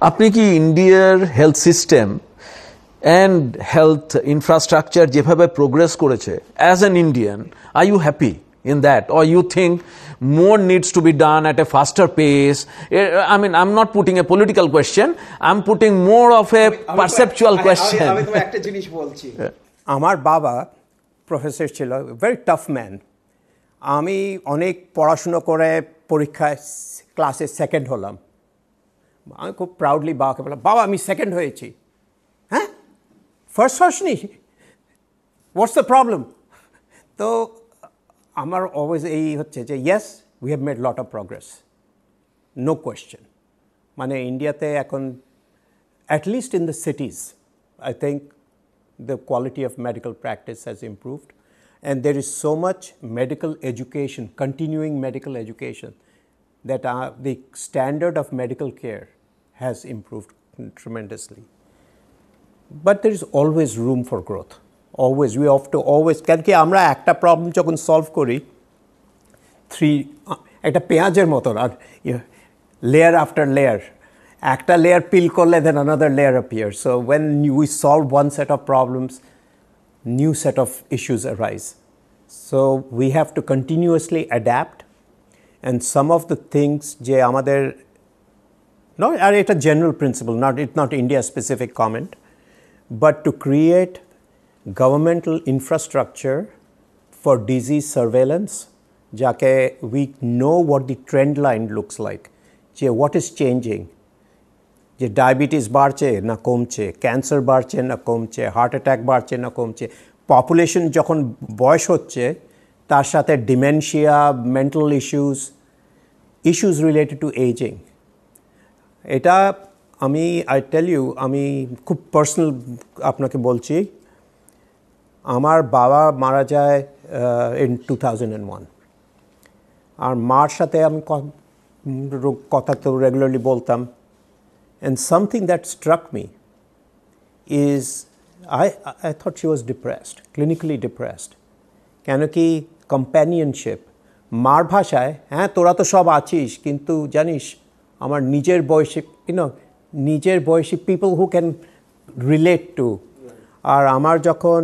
আপনি কি ইন্ডিয়ার health system and health infrastructure যেভাবে প্রোগ্রেস করেছে as an Indian, are you happy in that, or you think more needs to be done at a faster pace? I mean, I'm not putting a political question, I'm putting more of a perceptual question. আমি তোমায় একটা জিনিস বলছি, আমার বাবা professor ছিল, very tough man. আমি অনেক পড়াশুনো করে পরীক্ষায় ক্লাসে সেকেন্ড হলাম। আমি খুব প্রাউডলি বাবাকে বললাম, বাবা আমি সেকেন্ড হয়েছি। হ্যাঁ, ফার্স্ট হসনি, হোয়াটস দ্য প্রবলেম? তো আমার অলওয়েজ এই হচ্ছে যে yes, we have made lot of progress, no question. মানে ইন্ডিয়াতে এখন at least in the cities I think the quality of medical practice has improved and there is so much medical education, continuing medical education, that the standard of medical care has improved tremendously. But there is always room for growth. Always, we have to always, কেন কি আমরা একটা problem যখন solve করি, একটা পেঁয়াজের মতো, আর layer after layer, একটা লেয়ার পিল করলে then another layer appears. So when we solve one set of problems, new set of issues arise. So we have to continuously adapt, and some of the things je amader, no, it's a general principle, it's not India specific comment, but to create governmental infrastructure for disease surveillance, jake we know what the trend line looks like, je what is changing, যে diabetes বাড়ছে না কমছে, cancer বাড়ছে না কমছে, heart attack বাড়ছে না কমছে, পপুলেশন যখন বয়স হচ্ছে তার সাথে dementia, mental issues related to ageing. এটা আই টেল ইউ, আমি খুব পার্সোনাল আপনাকে বলছি, আমার বাবা মারা যায় ইন 2001, আর মার সাথে আমি কথা তো রেগুলারলি বলতাম। And something that struck me is I thought she was depressed, clinically depressed. কেন কি companionship, মার ভাষায়, হ্যাঁ তোরা তো সব আছিস, কিন্তু জানিস আমার নিজের বয়সী, নিজের বয়সী people who can relate to. আর আমার যখন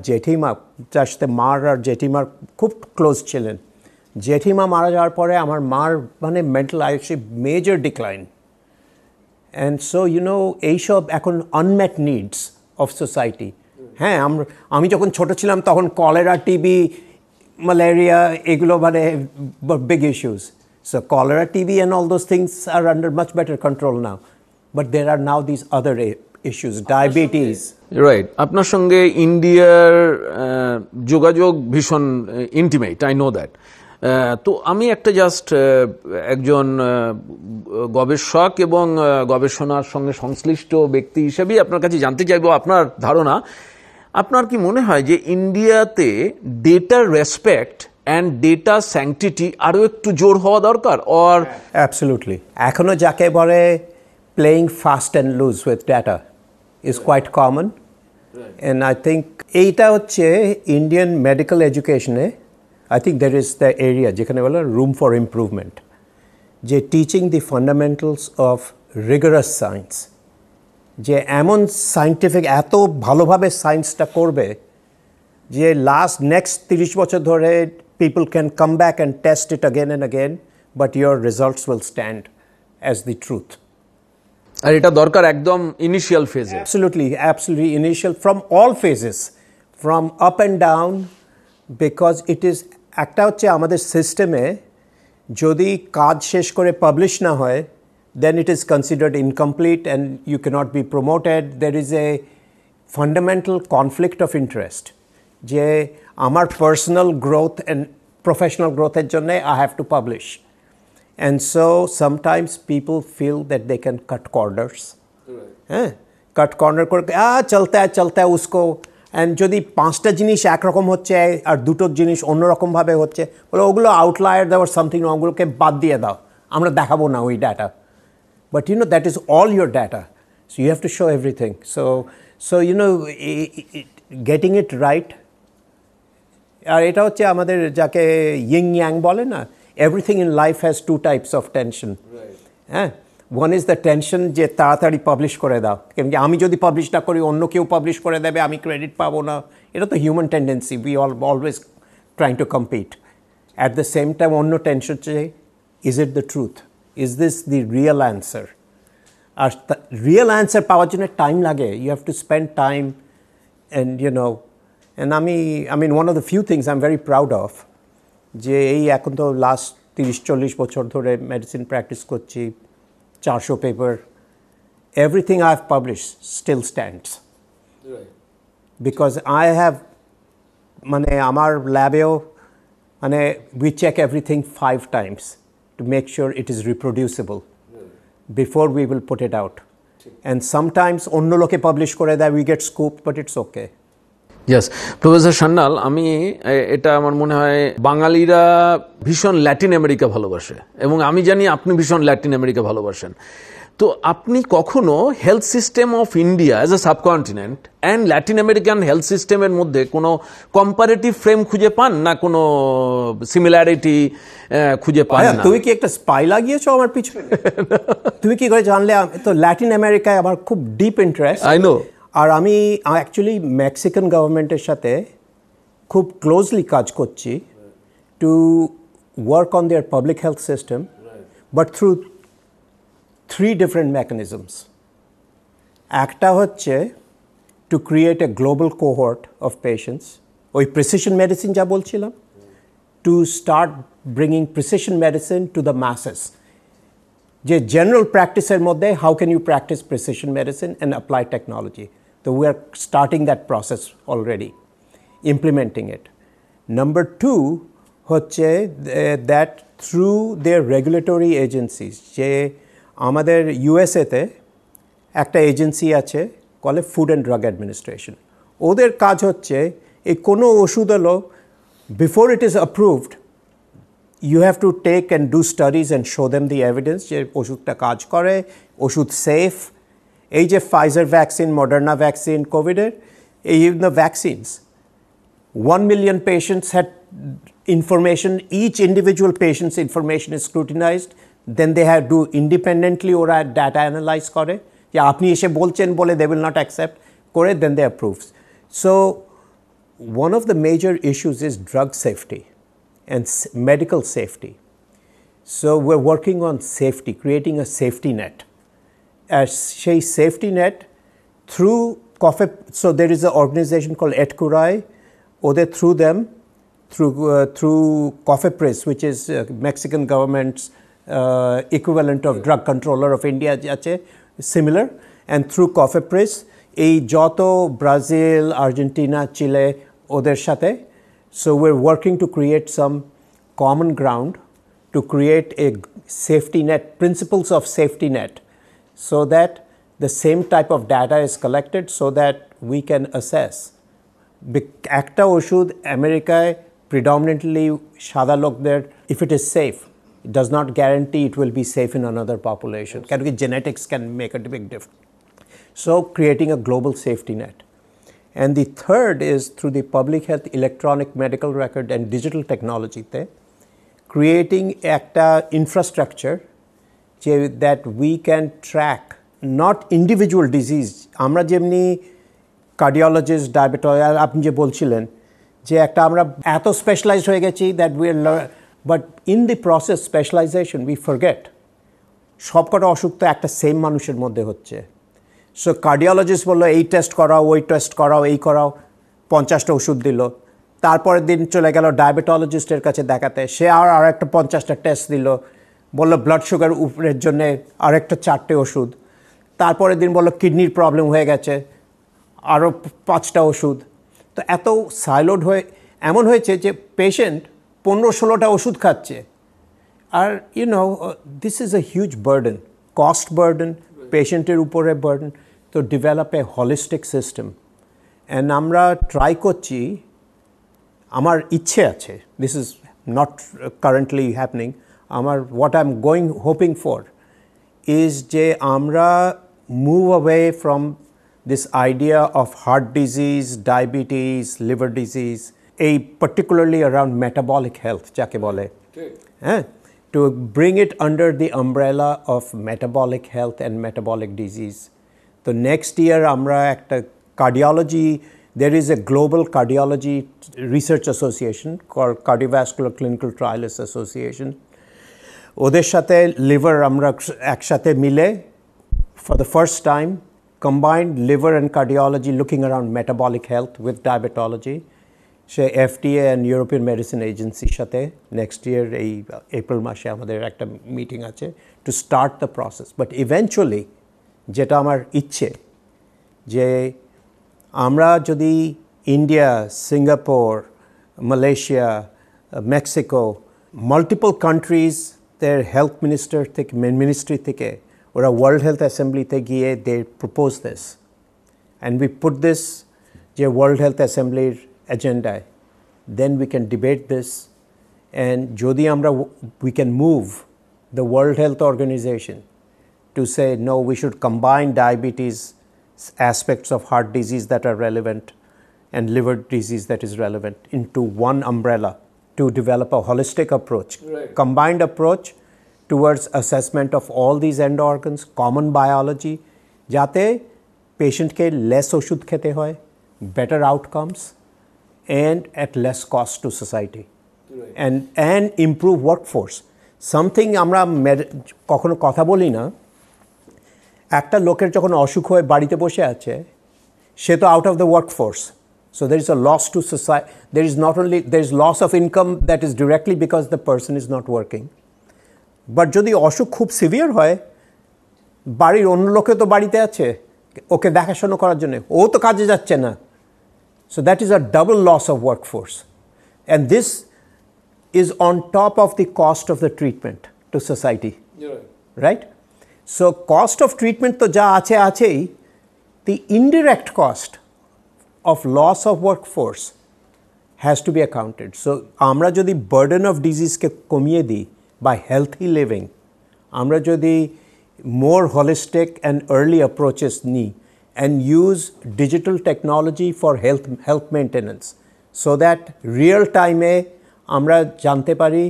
জেঠিমা, যার সাথে মার আর জেঠিমার খুব ক্লোজ ছিলেন, জেঠিমা মারা যাওয়ার পরে আমার মার মানে mental major decline. And so এইসব এখন আনমেট নিডস অফ সোসাইটি। হ্যাঁ, আমি যখন ছোট ছিলাম তখন কলেরা, টিবি, ম্যালেরিয়া এগুলো মানে big issues. So cholera, TB and all those things are under much better control now, but there are now these other issues, diabetes. Right, আপনার সঙ্গে ইন্ডিয়ার যোগাযোগ ভীষণ ইন্টিমেট, আই নো দ্যাট। তো আমি একটা জাস্ট একজন গবেষক এবং গবেষণার সঙ্গে সংশ্লিষ্ট ব্যক্তি হিসেবেই আপনার কাছে জানতে চাইবো আপনার ধারণা। আপনার কি মনে হয় যে ইন্ডিয়াতে ডেটার রেসপেক্ট অ্যান্ড ডেটা স্যাংটিটি আরও একটু জোর হওয়া দরকার? অর অ্যাবসলিউটলি, এখনও যাকে বলে playing fast and loose with data is quite common, and I think এইটা হচ্ছে ইন্ডিয়ান মেডিকেল এডুকেশনে I think there is the area যেখানে বলে room for improvement, যে teaching the fundamentals of rigorous science, যে এমন সায়েন্টিফিক এত ভালোভাবে সায়েন্সটা করবে যে next 30 বছর ধরে people can come back and test it again and again, but your results will stand as the truth. আর এটা দরকার একদম ইনিশিয়াল ফেজে। Absolutely initial, from all phases, from up and down, because it is একটা হচ্ছে আমাদের সিস্টেমে যদি কাজ শেষ করে পাবলিশ না হয়, then it is considered incomplete and you cannot be promoted. There is a fundamental conflict of interest, যে আমার পার্সোনাল গ্রোথ and professional গ্রোথের জন্য I have to publish, and so sometimes people feel that they can cut corners, হ্যাঁ, কাট corner করে চলতে উসকো, and যদি 5টা জিনিস একরকম হচ্ছে আর 2টো জিনিস অন্যরকমভাবে হচ্ছে, বলে ওগুলো আউটলায়ার, দেওয়ার সামথিং, ওগুলোকে বাদ দিয়ে দাও, আমরা দেখাবো না ওই data. But that is all your data, so you have to show everything. So getting it right. আর এটা হচ্ছে আমাদের যাকে ইয়িং ইয়াং বলে না, everything in life has 2 types of tension. হ্যাঁ, One is the tension যে তাড়াতাড়ি পাবলিশ করে দাও, কেন কি আমি যদি পাবলিশ না করি অন্য কেউ পাবলিশ করে দেবে, আমি ক্রেডিট পাবো না। এটা তো human tendency, we always trying to compete. At the same time অন্য টেনশন হচ্ছে, is it the truth, is this the real answer? আর রিয়েল অ্যান্সার পাওয়ার জন্য টাইম লাগে, you have to spend time and and আমি one of the few things I am very proud of, যে এই এখন তো লাস্ট 30-40 বছর ধরে মেডিসিন প্র্যাকটিস করছি, 400 paper, everything I've published still stands. Right. Because I have, আমার ল্যাবেও we check everything 5 times to make sure it is reproducible before we will put it out. And sometimes অন্য লোকে publish করে দেয়, we get scooped, but it's okay. Yes, professor Sanyal, এটা আমার মনে হয় বাঙালিরা ভীষণ ল্যাটিন আমেরিকা ভালোবাসে, এবং আমি জানি আপনি ভীষণ ল্যাটিন আমেরিকা ভালোবাসেন। তো আপনি কখনো health system of India as a subcontinent and Latin American health সিস্টেমের মধ্যে কোনো কম্পারেটিভ ফ্রেম খুঁজে পান না, কোনো সিমিলারিটি খুঁজে পান না? তুমি কি একটা স্পাই লাগিয়েছো আমার পিছনে? তুমি কি করে জানলে? তো ল্যাটিন আমেরিকায় আমার খুব ডিপ ইন্টারেস্ট, আই নো। আর আমি অ্যাকচুয়ালি মেক্সিকান গভর্নমেন্টের সাথে খুব ক্লোজলি কাজ করছি to work on their public health system, but through 3 different mechanisms. একটা হচ্ছে to create a global cohort of patients, ওই প্রিসিশন মেডিসিন যা বলছিলাম, to start bringing precision medicine to the masses. যে জেনারেল প্র্যাকটিসের মধ্যে how can you practise precision medicine and apply technology? তো we are starting that process already, implementing it. Number 2 হচ্ছে that through there regulatory agencies, যে আমাদের ইউএসএতে একটা agency আছে কলে ফুড অ্যান্ড ড্রাগ অ্যাডমিনিস্ট্রেশন। ওদের কাজ হচ্ছে এই কোনো ওষুধ হলো, before it is approved you have to take and do studies and show them the evidence যে ওষুধটা কাজ করে, ওষুধ সেফ। এই যে ফাইজার ভ্যাকসিন, মডার্না ভ্যাকসিন, কোভিডের, এই the vaccines 1 million patients had information, each individual patient's information is scrutinized, then they have to independently ওরা data analyze করে, যে আপনি এসে বলছেন বলে they will not accept করে, then they approve. So one of the major issues is drug safety and medical safety. So we're working on safety, creating a safety net. As সেই safety net through so there is an organization called ETCURAI, ওদের through them, through COFEPRIS, which is Mexican government's equivalent of drug controller of India আছে, similar, and through COFEPRIS এই যত Brazil, Argentina, চিলে ওদের সাথে, so we're working to create some common ground to create a safety net, principles of safety net, so that the same type of data is collected so that we can assess. একটা ওষুধ আমেরিকায় predominantly সাদা লোকদের, if it is safe, it does not guarantee it will be safe in another population. Genetics can make a big difference. So creating a global safety net. And the third is through the public health electronic medical record and digital technology, creating একটা infrastructure that we can track not individual disease. আমরা যেমনি cardiologist, diabetes, আপনি যে বলছিলেন যে একটা আমরা এত স্পেশালাইজড হয়ে গেছি that we but in the process specialisation we forget সবকটা অসুখ তো একটা সেম মানুষের মধ্যে হচ্ছে। সো কার্ডিওলজিস্ট বললো এই টেস্ট করাও, ওই টেস্ট করাও, এই করাও, 50টা ওষুধ দিল। তারপরের দিন চলে গেল ডায়াবেটোলজিস্টের কাছে দেখাতে, সে আর একটা 50টা টেস্ট দিল, বললো ব্লাড সুগার উপরের জন্যে আরেকটা 4টে ওষুধ। তারপরের দিন বললো কিডনির প্রবলেম হয়ে গেছে, আরও 5টা ওষুধ। তো এত সাইলোড হয়ে এমন হয়েছে যে পেশেন্ট 15-16টা ওষুধ খাচ্ছে। আর this is a huge burden, cost burden, পেশেন্টের উপরে বার্ডেন। তো develop a holistic system. And আমরা ট্রাই করছি, আমার ইচ্ছে আছে, this is not currently happening, আমার what I am hoping for is যে আমরা move away from this idea of heart disease, diabetes, liver disease, particularly around metabolic health, যাকে বলে, হ্যাঁ, to bring it under the umbrella of metabolic health and metabolic disease. So next year আমরা একটা cardiology, there is a global cardiology research association called Cardiovascular Clinical Trialists Association. ওদের সাথে liver আমরা একসাথে মিলে for the first time combined liver and cardiology looking around metabolic health with diabetology. Say FDA and European Medicine Agency সাথে next year এই April মাসে আমাদের একটা মিটিং আছে to start the process. But eventually যেটা আমার ইচ্ছে যে আমরা যদি India, Singapore, Malaysia, Mexico, multiple countries দের হেলথ মিনিস্ট্রি থেকে ওরা ওয়ার্ল্ড হেলথ অ্যাসেম্বলিতে গিয়ে they propose this and we put this যে ওয়ার্ল্ড হেলথ অ্যাসেম্বলির এজেন্ডায়, then we can debate this and যদি আমরা we can move the world health organization to say, no, we should combine diabetes aspects of heart disease that are relevant and liver disease that is relevant into one umbrella to develop a holistic approach, combined approach towards assessment of all these end organs, common biology, jate patient ke less oshud khete hoy, better outcomes and at less cost to society, and improve workforce. Something আমরা কখনো কথা বলি না, একটা লোকের যখন অসুখ হয়ে বাড়িতে বসে আছে সে তো out of the workforce, so there is a loss to society, there is not only there is loss of income that is directly because the person is not working, but যদি অসুখ খুব সিভিয়ার হয় বাড়ির অন্য লোকে তো বাড়িতে আছে ওকে দেখাশোনা করার জন্য, ও তো কাজে যাচ্ছে না, so that is a double loss of workforce and this is on top of the cost of the treatment to society, right? So cost of treatment to ja achei, the indirect cost of loss of workforce has to be accounted. So amra jodi burden of disease ke komiye di by healthy living, amra jodi more holistic and early approaches ni and use digital technology for health maintenance, so that real time e amra jante pari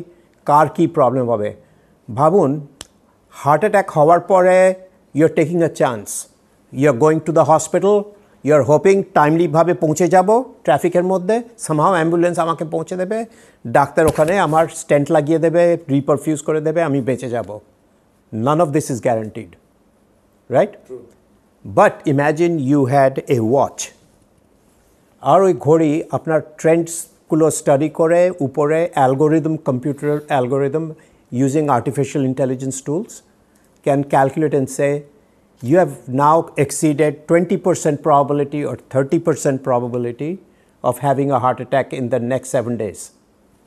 kar ki problem hobe. Bhabun heart attack হওয়ার পরে you're taking a chance, you're going to the hospital, you're hoping timely ভাবে পৌঁছে যাব ট্রাফিকের মধ্যে, somehow ambulance আমাকে পৌঁছে দেবে, ডাক্তার ওখানে আমার স্টেন্ট লাগিয়ে দেবে, রিপারফিউজ করে দেবে, আমি বেঁচে যাব. None of this is guaranteed, right? True. But imagine you had a watch, আর ওই ঘড়ি আপনার ট্রেন্ডসগুলো স্টাডি করে উপরে algorithm, computer algorithm using artificial intelligence tools can calculate and say you have now exceeded 20% probability or 30% probability of having a heart attack in the next 7 days.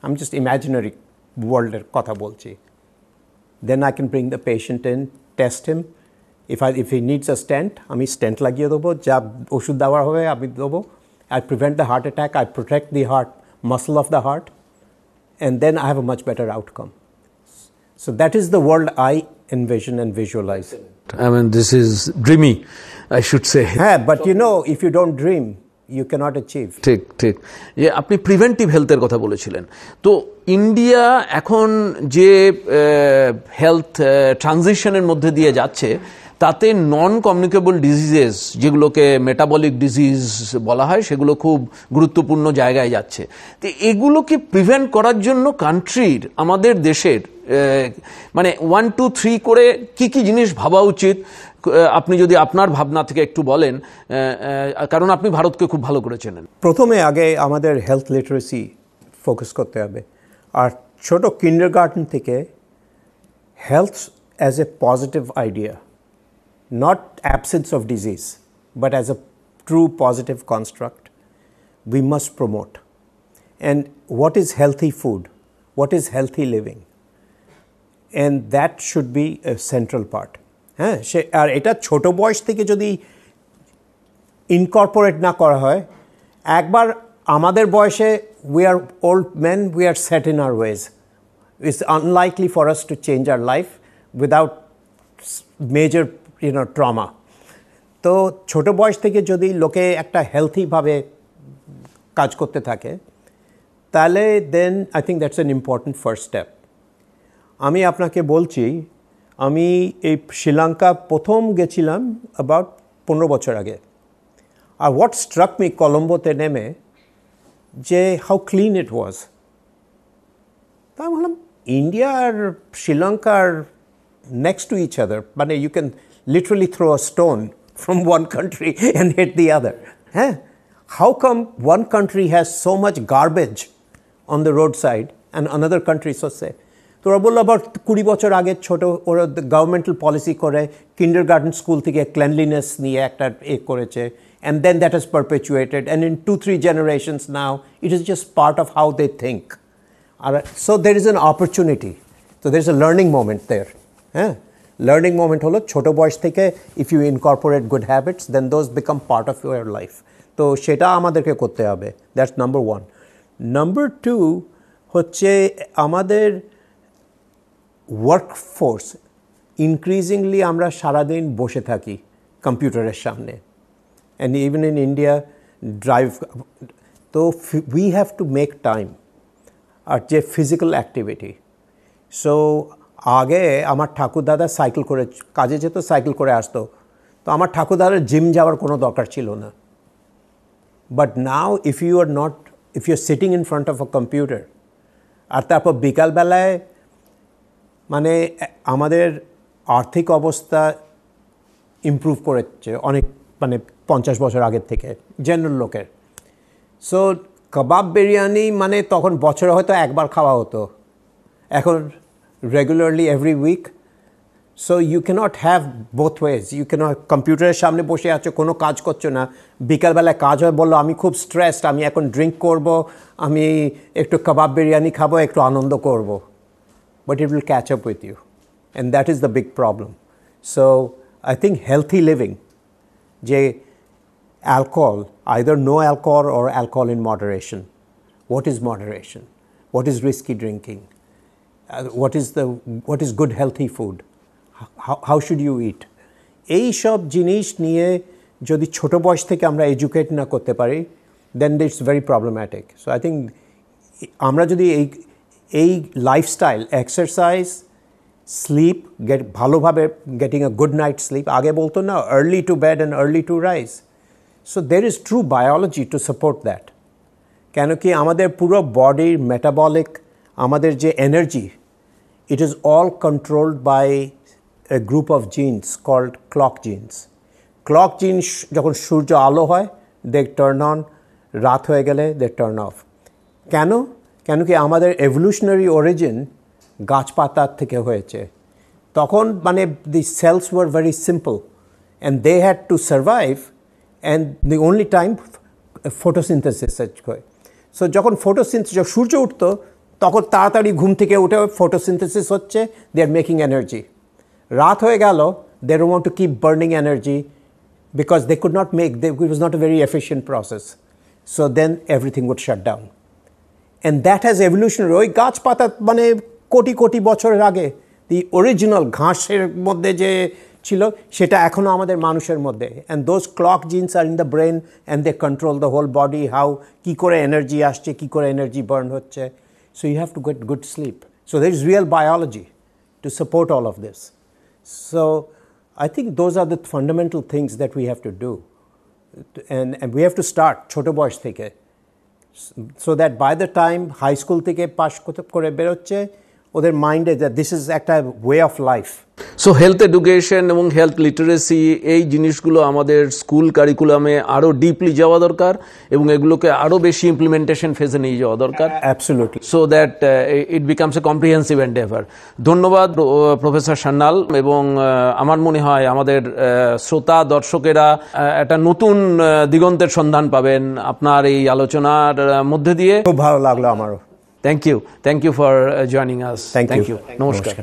I'm just imaginary world kotha bolchi. Then I can bring the patient in, test him. If he needs a stent, ami stent lagiye dobo, ja oshud dawar hobe ami dobo. I prevent the heart attack, I protect the heart muscle of the heart, and then I have a much better outcome. So that is the world I envision and visualize. I mean, this is dreamy, I should say. Yeah, but you know, if you don't dream, you cannot achieve. ঠিক ঠিক, যে আপনি preventive হেলথের কথা বলেছিলেন, তো India এখন যে হেলথ ট্রানজিশনের মধ্যে দিয়ে যাচ্ছে তাতে নন কমিউনিকেবল ডিজিজেস, যেগুলোকে মেটাবলিক ডিজিজ বলা হয়, সেগুলো খুব গুরুত্বপূর্ণ জায়গায় যাচ্ছে। তো এগুলোকে প্রিভেন্ট করার জন্য কান্ট্রির, আমাদের দেশের মানে 1, 2, 3 করে কি কি জিনিস ভাবা উচিত, আপনি যদি আপনার ভাবনা থেকে একটু বলেন, কারণ আপনি ভারতকে খুব ভালো করে চেনেন। প্রথমে আগে আমাদের হেলথ লিটারেসি ফোকাস করতে হবে, আর ছোট কিন্ডারগার্টেন থেকে health as a positive idea, not absence of disease, but as a true positive construct, we must promote. And what is healthy food? What is healthy living? And that should be a central part. হ্যাঁ, সে আর এটা ছোট বয়স থেকে যদি incorporate না করা হয়, একবার আমাদের বয়সে we are old men, we are set in our ways. It's unlikely for us to change our life without major trauma. তো ছোট বয়স থেকে যদি লোকে একটা হেলথিভাবে কাজ করতে থাকে, তাহলে then I think that's an important first step. আমি আপনাকে বলছি, আমি এই শ্রীলঙ্কা প্রথম গেছিলাম অ্যাবাউট 15 বছর আগে। আর হোয়াট স্ট্রাক মি কলম্বোতে নেমে যে হাউ ক্লিন ইট ওয়াজ। তা আমি বললাম ইন্ডিয়া আর শ্রীলঙ্কার next to each other, মানে you can literally throw a stone from one country and hit the other. How come one country has so much garbage on the roadside and another country so safe? তো ওরা বললো আবার 20 বছর আগে ছোট ওরা governmental policy করে kindergarten school থেকে ক্লিনলিনেস নিয়ে একটা করেছে, and then that has perpetuated, and in 2-3 generations now it is just part of how they think. So there is an opportunity, so there is a learning moment there. Learning moment হলো ছোটো বয়স থেকে if you incorporate good habits then those become part of your life. তো সেটা আমাদেরকে করতে হবে, that's number 1। Number 2 হচ্ছে আমাদের ওয়ার্কফোর্স ইনক্রিজিংলি আমরা সারাদিন বসে থাকি কম্পিউটারের সামনে, and even in India drive. তো we have to make time আর যে ফিজিক্যাল অ্যাক্টিভিটি। সো আগে আমার ঠাকুরদাদা সাইকেল করে কাজে যেত, সাইকেল করে আসতো, তো আমার ঠাকুরদাদার জিম যাওয়ার কোনো দরকার ছিল না। But now if you are sitting in front of a computer, আর তারপর বিকালবেলায় মানে আমাদের আর্থিক অবস্থা ইমপ্রুভ করেছে অনেক, মানে 50 বছর আগের থেকে জেনারেল লোকের। সো কাবাব বিরিয়ানি মানে তখন বছরে হয়তো একবার খাওয়া হতো, এখন regularly every week. So you cannot have both ways. You cannot কম্পিউটারের সামনে বসে আছো, কোনো কাজ করছো না, বিকালবেলায় কাজ হয় বললো আমি খুব স্ট্রেসড, আমি এখন ড্রিঙ্ক করব, আমি একটু কাবাব বিরিয়ানি খাবো, একটু আনন্দ করব। But it will catch up with you, and that is the big problem. So I think healthy living, যে alcohol, either no alcohol or alcohol in moderation. What is moderation? What is risky drinking? What is good healthy food? How should you eat? এই সব জিনিস নিয়ে যদি ছোট বয়স থেকে আমরা এডুকেট না করতে পারি, then it's very problematic. So I think আমরা যদি এই লাইফস্টাইল, এক্সারসাইজ, স্লিপ, ভালোভাবে getting a good night sleep, আগে বলতো না early to bed and early to rise. So there is true biology to support that. কেন কি আমাদের পুরো বডির মেটাবলিক, আমাদের যে energy, it is all controlled by a group of genes called clock genes. Clock genes যখন সূর্য আলো হয় they turn on, রাত হয়ে গেলে they turn off. কেন কি আমাদের evolutionary origin গাছপাতার থেকে হয়েছে। তখন মানে the cells were very simple and they had to survive, and the only time photosynthesis হয়। So যখন photosynthesis, সূর্য উঠতো তখন তাড়াতাড়ি ঘুম থেকে উঠে ফটোসিনথেসিস হচ্ছে, দে আর মেকিং এনার্জি। রাত হয়ে গেল, they don't want to keep burning energy because they could not make, it was not a very efficient process. So then everything would shut down, and that has evolutionary. ওই গাছপাতা মানে কোটি কোটি বছরের আগে দি original ঘাসের মধ্যে যে ছিল সেটা এখনও আমাদের মানুষের মধ্যে, and those clock genes are in the brain and they control the whole body, how কী করে এনার্জি আসছে, কী করে এনার্জি বার্ন হচ্ছে। So you have to get good sleep. So there is real biology to support all of this. So I think those are the fundamental things that we have to do. And we have to start ছোট বয়স থেকে, so that by the time high school থেকে পাশ করে বেরোচ্ছে, ওদের মাইন্ডে that this is একটা way of life. So health education এবং হেলথ লিটারেসি এই জিনিসগুলো আমাদের স্কুল কারিকুলামে আরো ডিপলি যাওয়া দরকার এবং এগুলোকে আরো বেশি ইমপ্লিমেন্টেশন ফেজে নিয়ে যাওয়া দরকার। Absolutely. So that it becomes a comprehensive Endeavour. ধন্যবাদ প্রফেসর সান্যাল, এবং আমার মনে হয় আমাদের শ্রোতা দর্শকেরা একটা নতুন দিগন্তের সন্ধান পাবেন আপনার এই আলোচনার মধ্যে দিয়ে। খুব ভালো লাগলো আমারও। Thank you for joining us. Thank you. নমস্কার।